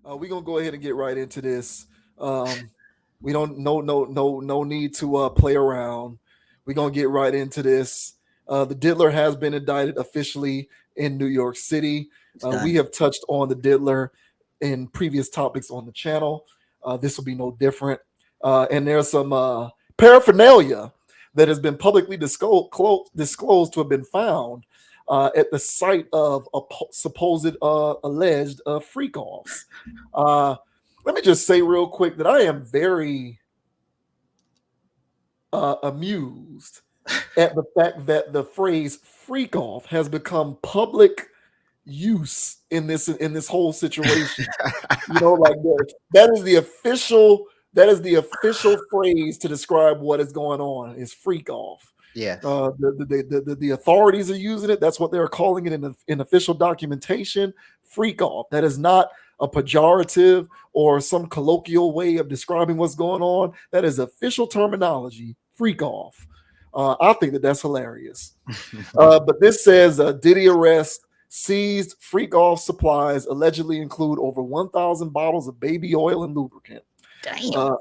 We're gonna go ahead and get right into this. Um, we don't no need to play around. We're gonna get right into this. The Diddler has been indicted officially in New York City. It's We done. have touched on the Diddler in previous topics on the channel. This will be no different. And there's some paraphernalia that has been publicly disclosed to have been found at the site of supposed alleged freak offs. Uh, Let me just say real quick that I am very amused at the fact that the phrase freak off has become public use in this whole situation. You know, like that is the official phrase to describe what is going on is freak off. Yes. The authorities are using it. That's what they're calling it in official documentation. Freak off. That is not a pejorative or some colloquial way of describing what's going on. That is official terminology. Freak off. I think that that's hilarious. But this says Diddy arrest seized freak off supplies allegedly include over 1,000 bottles of baby oil and lubricant. Damn. Uh,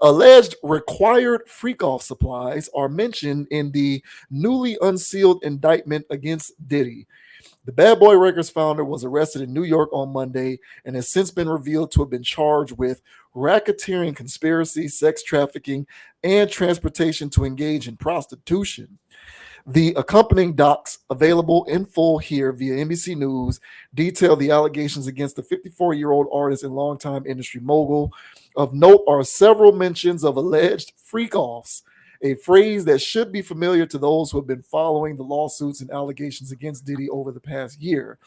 Alleged required freak off supplies are mentioned in the newly unsealed indictment against Diddy. The Bad Boy Records founder was arrested in New York on Monday and has since been revealed to have been charged with racketeering conspiracy, sex trafficking, and transportation to engage in prostitution. The accompanying docs, available in full here via NBC News, detail the allegations against the 54-year-old artist and longtime industry mogul. Of note are several mentions of alleged freak offs, a phrase that should be familiar to those who have been following the lawsuits and allegations against Diddy over the past year.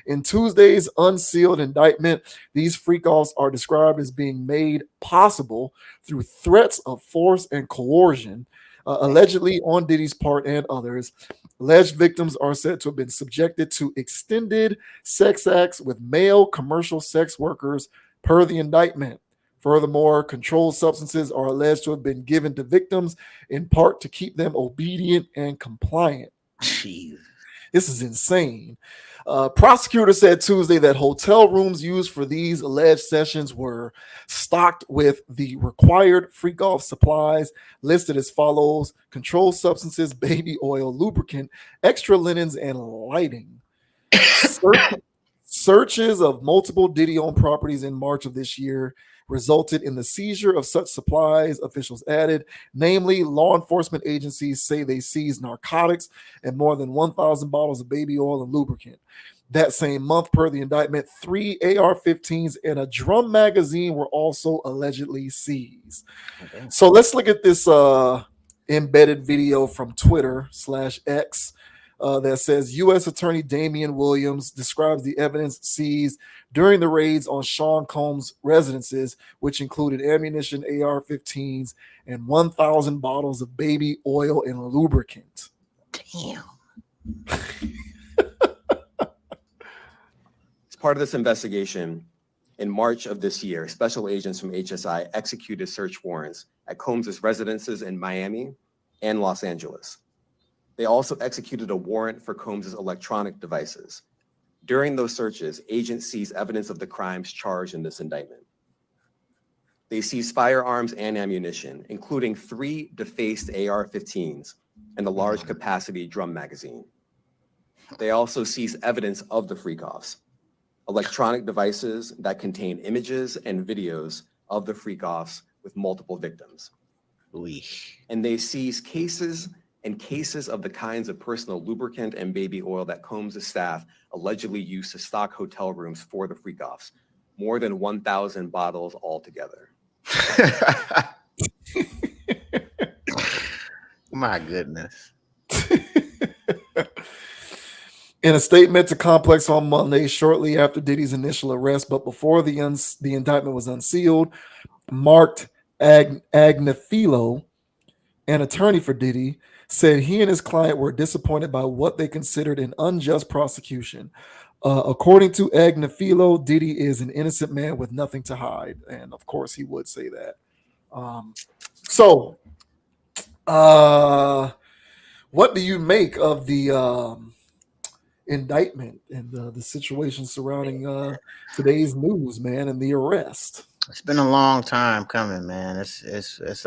In Tuesday's unsealed indictment, these freak offs are described as being made possible through threats of force and coercion, allegedly on Diddy's part and others. Alleged victims are said to have been subjected to extended sex acts with male commercial sex workers, per the indictment. Furthermore, controlled substances are alleged to have been given to victims in part to keep them obedient and compliant. Jeez. This is insane. Prosecutor said Tuesday that hotel rooms used for these alleged sessions were stocked with the required freak off supplies listed as follows: controlled substances, baby oil, lubricant, extra linens, and lighting. Search- Searches of multiple Diddy owned properties in March of this year resulted in the seizure of such supplies, officials added. Namely, law enforcement agencies say they seized narcotics and more than 1,000 bottles of baby oil and lubricant. That same month, per the indictment, 3 AR-15s and a drum magazine were also allegedly seized. Oh, damn. So let's look at this embedded video from Twitter/X that says U.S. Attorney Damian Williams describes the evidence seized during the raids on Sean Combs' residences, which included ammunition, AR-15s, and 1,000 bottles of baby oil and lubricant. Damn. As part of this investigation, in March of this year, special agents from HSI executed search warrants at Combs' residences in Miami and Los Angeles. They also executed a warrant for Combs' electronic devices. During those searches, agents seized evidence of the crimes charged in this indictment. They seized firearms and ammunition, including 3 defaced AR-15s and a large capacity drum magazine. They also seized evidence of the freak-offs, electronic devices that contain images and videos of the freak-offs with multiple victims. Ooh. And they seized cases of the kinds of personal lubricant and baby oil that Combs' staff allegedly used to stock hotel rooms for the freak-offs, more than 1,000 bottles altogether. My goodness. In a statement to Complex on Monday, shortly after Diddy's initial arrest, but before the indictment was unsealed, Mark Agnifilo, an attorney for Diddy, said he and his client were disappointed by what they considered an unjust prosecution. According to Agnifilo, Diddy is an innocent man with nothing to hide. And of course, he would say that. So, what do you make of the indictment and the situation surrounding today's news, man, and the arrest. It's been a long time coming, man. It was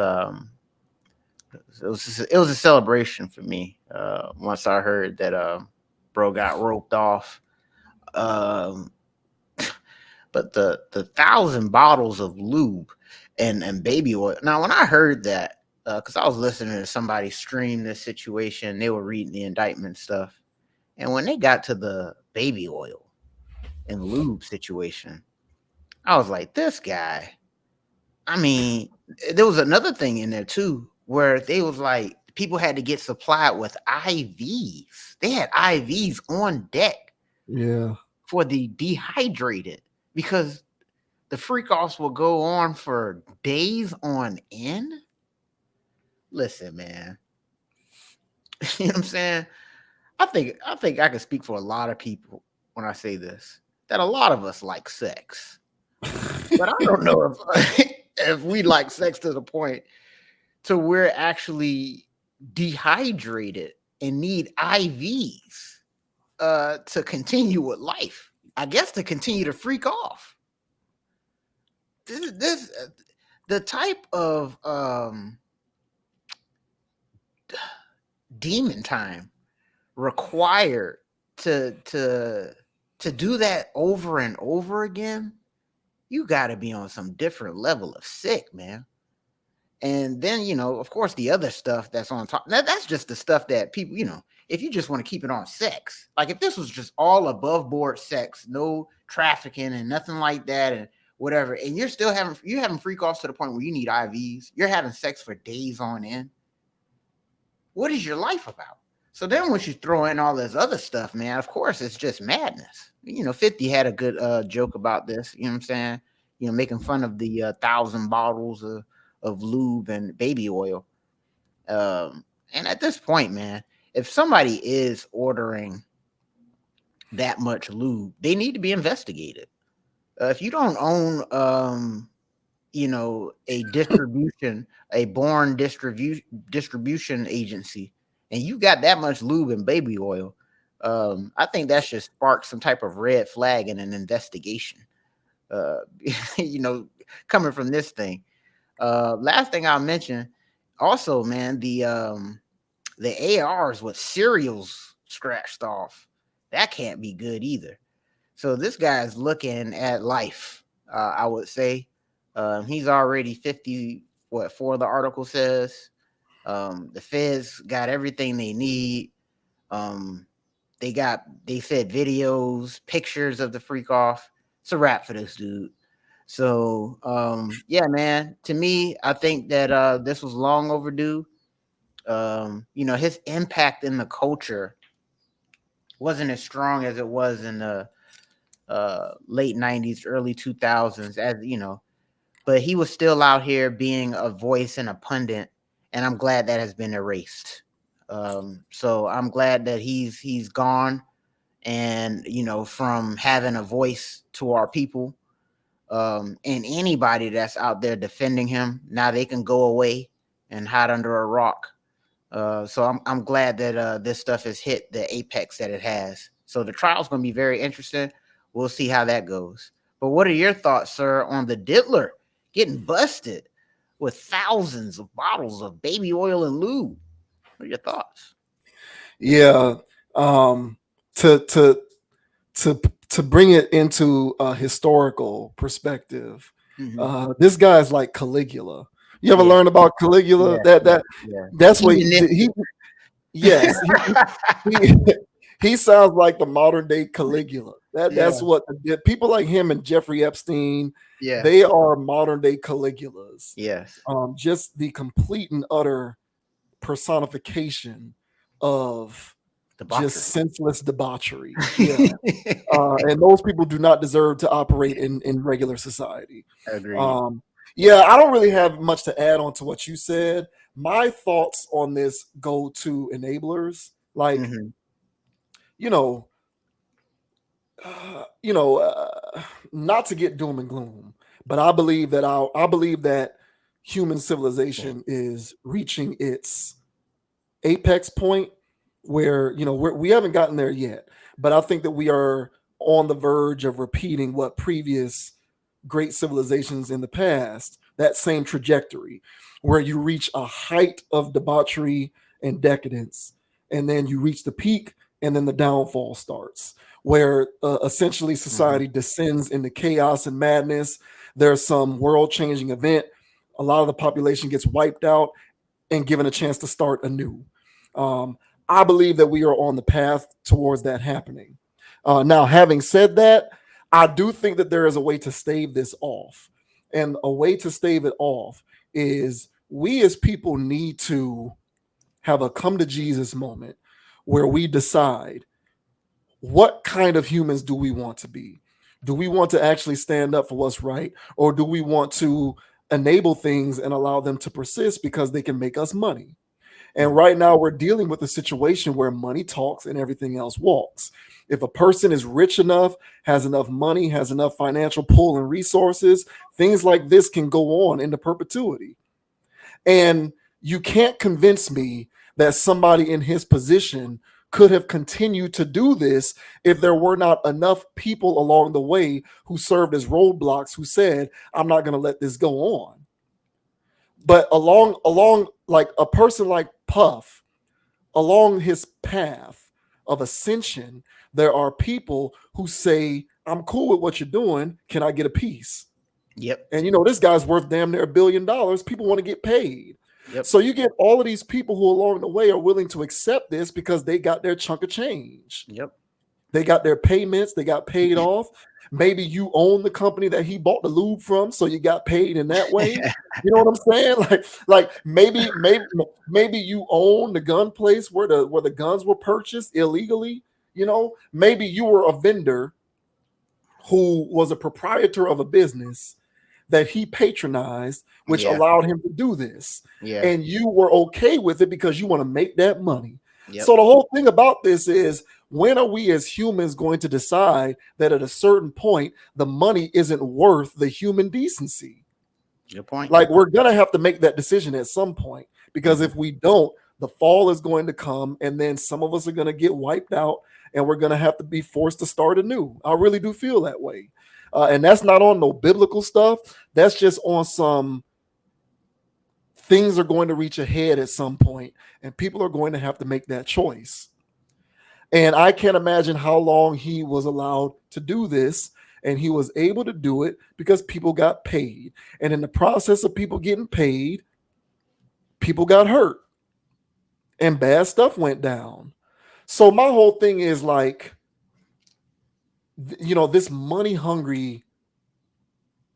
a celebration for me. Once I heard that bro got roped off. Um, but the 1,000 bottles of lube and baby oil. Now, when I heard that, because I was listening to somebody stream this situation, they were reading the indictment stuff, and when they got to the baby oil and lube situation, I was like, this guy. I mean, there was another thing in there too, where they was like people had to get supplied with IVs. They had IVs on deck Yeah. for the dehydrated because the freak offs will go on for days on end. Listen, man. You know what I'm saying? I think I can speak for a lot of people when I say this. That a lot of us like sex. But I don't know if if we like sex to the point to we're actually dehydrated and need IVs to continue with life. I guess to continue to freak off. This the type of demon time required to do that over and over again. You got to be on some different level of sick, man. And then, of course, the other stuff that's on top. That's just the stuff that people, if you just want to keep it on sex, like if this was just all above board sex, no trafficking and nothing like that and whatever, and you're having freak offs to the point where you need IVs, you're having sex for days on end. What is your life about? So then once you throw in all this other stuff, man, of course, it's just madness. 50 had a good joke about this, you know what I'm saying? Making fun of the 1,000 bottles of lube and baby oil. And at this point, man, if somebody is ordering that much lube, they need to be investigated. If you don't own, a born distribution agency, and you got that much lube and baby oil, I think that should spark some type of red flag in an investigation. Uh, coming from this thing. Last thing I'll mention, also, man, the ARs with serials scratched off. That can't be good either. So this guy's looking at life. I would say he's already 50. What four the article says. The feds got everything they need. They said videos, pictures of the freak off. It's a wrap for this dude. So yeah, man. To me, I think that this was long overdue. His impact in the culture wasn't as strong as it was in the late 90s, early 2000s, as but he was still out here being a voice and a pundit, and I'm glad that has been erased. So I'm glad that he's gone, and from having a voice to our people, and anybody that's out there defending him, now they can go away and hide under a rock. So I'm glad that this stuff has hit the apex that it has. So the trial's going to be very interesting. We'll see how that goes. But what are your thoughts, sir, on the diddler getting busted with thousands of bottles of baby oil and lube? What are your thoughts? Yeah. To to bring it into a historical perspective, this guy's like Caligula. You ever Yeah. learn about Caligula? Yeah. That's what he yes, he, he sounds like the modern day Caligula. That's what people like him and Jeffrey Epstein, Yeah. they are modern day Caligulas. Yes. Just the complete and utter personification of just senseless debauchery. Yeah. And those people do not deserve to operate in regular society. Agreed. Yeah, I don't really have much to add on to what you said. My thoughts on this go to enablers, like not to get doom and gloom, but I believe that human civilization is reaching its apex point where we haven't gotten there yet, but I think that we are on the verge of repeating what previous great civilizations in the past, that same trajectory, where you reach a height of debauchery and decadence, and then you reach the peak, and then the downfall starts, where essentially Mhm. society descends into chaos and madness. There's some world changing event. A lot of the population gets wiped out and given a chance to start anew. Um, I believe that we are on the path towards that happening. Now, having said that, I do think that there is a way to stave this off. And a way to stave it off is we as people need to have a come to Jesus moment where we decide what kind of humans do we want to be? Do we want to actually stand up for what's right? Or do we want to enable things and allow them to persist because they can make us money? And Mhm. right now, we're dealing with a situation where money talks and everything else walks. If a person is rich enough, has enough money, has enough financial pull and resources, things like this can go on into perpetuity. And you can't convince me that somebody in his position could have continued to do this if there were not enough people along the way who served as roadblocks who said, I'm not going to let this go on. But along like a person like Puff, along his path of ascension, there are people who say, I'm cool with what you're doing. Can I get a piece? Yep. And this guy's worth damn near $1 billion. People want to get paid. Yep. So you get all of these people who along the way are willing to accept this because they got their chunk of change. Yep. They got their payments, they got paid off. Maybe you own the company that he bought the lube from, so you got paid in that way. You know what I'm saying? Like maybe you own the gun place where the guns were purchased illegally. Maybe you were a vendor who was a proprietor of a business that he patronized, which Yeah. allowed him to do this. Yeah. And you were okay with it because you want to make that money. Yep. So the whole thing about this is, when are we as humans going to decide that at a certain point the money isn't worth the human decency? Good point. Like, we're going to have to make that decision at some point, because Mhm. if we don't, the fall is going to come, and then some of us are going to get wiped out, and we're going to have to be forced to start anew. I really do feel that way. And that's not on no biblical stuff. That's just on some things are going to reach a head at some point, and people are going to have to make that choice. And I can't imagine how long he was allowed to do this. And he was able to do it because people got paid. And in the process of people getting paid, people got hurt and bad stuff went down. So my whole thing is like, this money hungry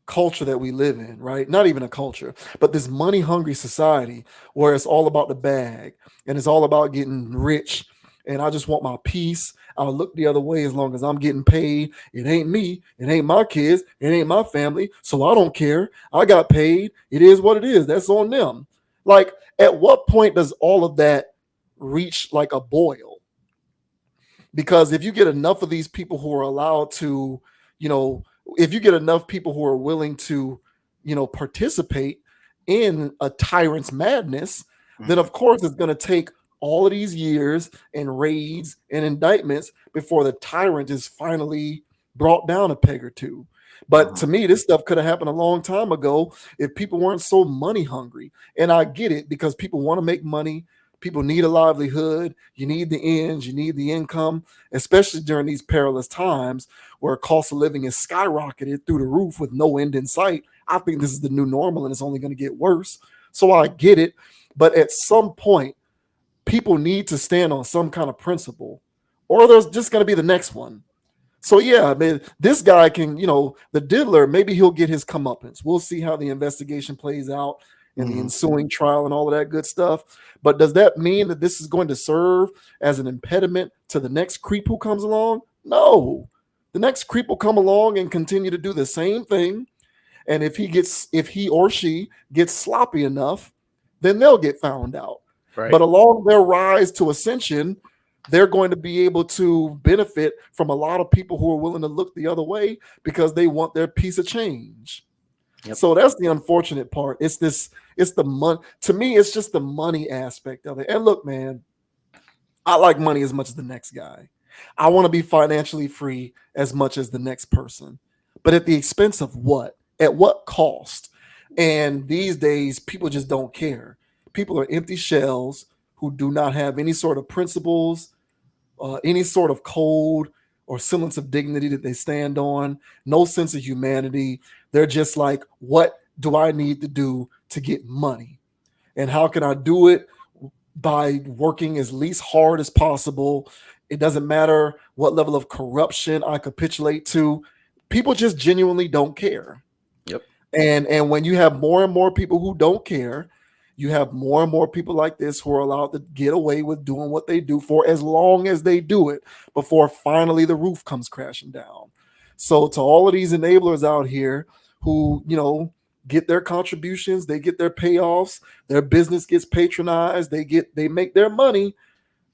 culture that we live in, right? Not even a culture, but this money hungry society where it's all about the bag and it's all about getting rich. And I just want my peace. I'll look the other way as long as I'm getting paid. It ain't me. It ain't my kids. It ain't my family. So I don't care. I got paid. It is what it is. That's on them. Like, at what point does all of that reach like a boil? Because if you get enough of these people who are allowed to, you know, if you get enough people who are willing to, participate in a tyrant's madness, then Mhm. of course it's going to take all of these years and raids and indictments before the tyrant is finally brought down a peg or two. But Mhm. to me, this stuff could have happened a long time ago if people weren't so money hungry. And I get it, because people want to make money. People need a livelihood. You need the ends, you need the income, especially during these perilous times where cost of living is skyrocketed through the roof with no end in sight. I think this is the new normal and it's only going to get worse. So I get it. But at some point, people need to stand on some kind of principle, or there's just going to be the next one. So yeah, I mean, this guy can, the diddler, maybe he'll get his comeuppance. We'll see how the investigation plays out and the Mhm. ensuing trial and all of that good stuff. But does that mean that this is going to serve as an impediment to the next creep who comes along? No. The next creep will come along and continue to do the same thing. And if he or she gets sloppy enough, then they'll get found out. Right. But along their rise to ascension, they're going to be able to benefit from a lot of people who are willing to look the other way because they want their piece of change. Yep. So that's the unfortunate part. It's the money. To me, it's just the money aspect of it. And look, man, I like money as much as the next guy. I want to be financially free as much as the next person. But at the expense of what? At what cost? And these days, people just don't care. People are empty shells who do not have any sort of principles, any sort of code or semblance of dignity that they stand on, no sense of humanity. They're just like, what do I need to do to get money? And how can I do it? By working as least hard as possible. It doesn't matter what level of corruption I capitulate to. People just genuinely don't care. Yep. And when you have more and more people who don't care, you have more and more people like this who are allowed to get away with doing what they do for as long as they do it before finally the roof comes crashing down. So to all of these enablers out here who, get their contributions, they get their payoffs, their business gets patronized, they make their money.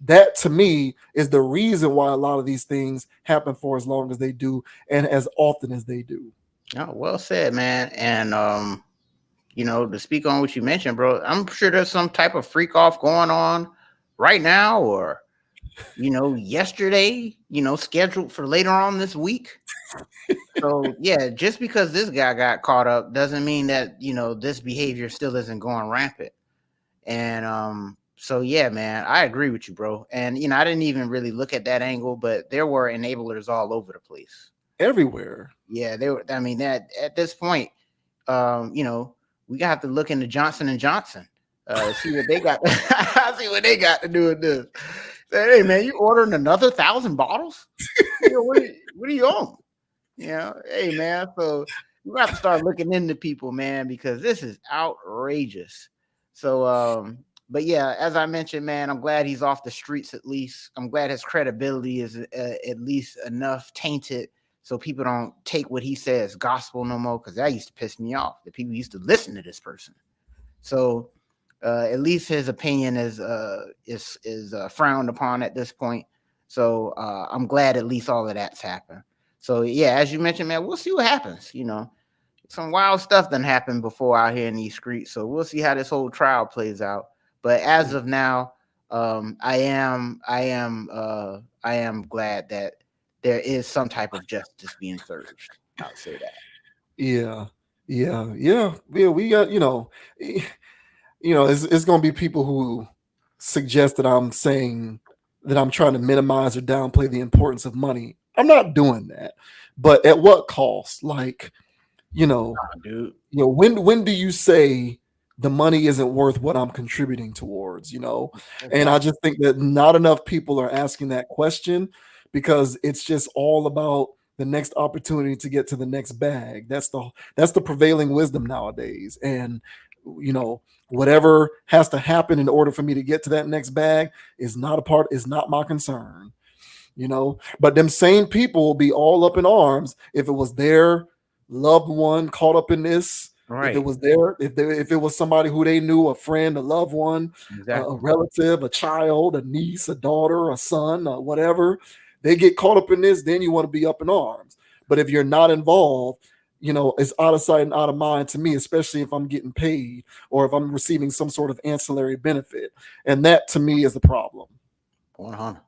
That to me is the reason why a lot of these things happen for as long as they do and as often as they do. Oh, well said, man. And to speak on what you mentioned, bro, I'm sure there's some type of freak off going on right now, or yesterday, scheduled for later on this week. So yeah, just because this guy got caught up doesn't mean that this behavior still isn't going rampant. And so yeah, man, I agree with you, bro. And I didn't even really look at that angle, but there were enablers all over the place. Everywhere. Yeah, they were. I mean, that at this point, we have to look into Johnson and Johnson, see what they got. See what they got to do with this. Say, hey, man, you ordering another 1,000 bottles? What are you on? Hey, man. So we have to start looking into people, man, because this is outrageous. So, but yeah, as I mentioned, man, I'm glad he's off the streets at least. I'm glad his credibility is at least enough tainted so people don't take what he says gospel no more, because that used to piss me off. The people used to listen to this person. So at least his opinion is frowned upon at this point. So I'm glad at least all of that's happened. So yeah, as you mentioned, man, we'll see what happens. Some wild stuff done happened before out here in these streets. So we'll see how this whole trial plays out. But as of now, I am glad that there is some type of justice being served. I'll say that. Yeah. We got, it's going to be people who suggest that I'm saying that I'm trying to minimize or downplay the importance of money. I'm not doing that. But at what cost? Like, Dude. when do you say the money isn't worth what I'm contributing towards, And I just think that not enough people are asking that question, because it's just all about the next opportunity to get to the next bag. That's the prevailing wisdom nowadays. And whatever has to happen in order for me to get to that next bag is not my concern. But them same people will be all up in arms if it was their loved one caught up in this. Right. If it was if it was somebody who they knew, a friend, a loved one, exactly. a relative, a child, a niece, a daughter, a son, whatever, they get caught up in this, then you want to be up in arms. But if you're not involved, it's out of sight and out of mind to me, especially if I'm getting paid or if I'm receiving some sort of ancillary benefit. And that to me is the problem. 100.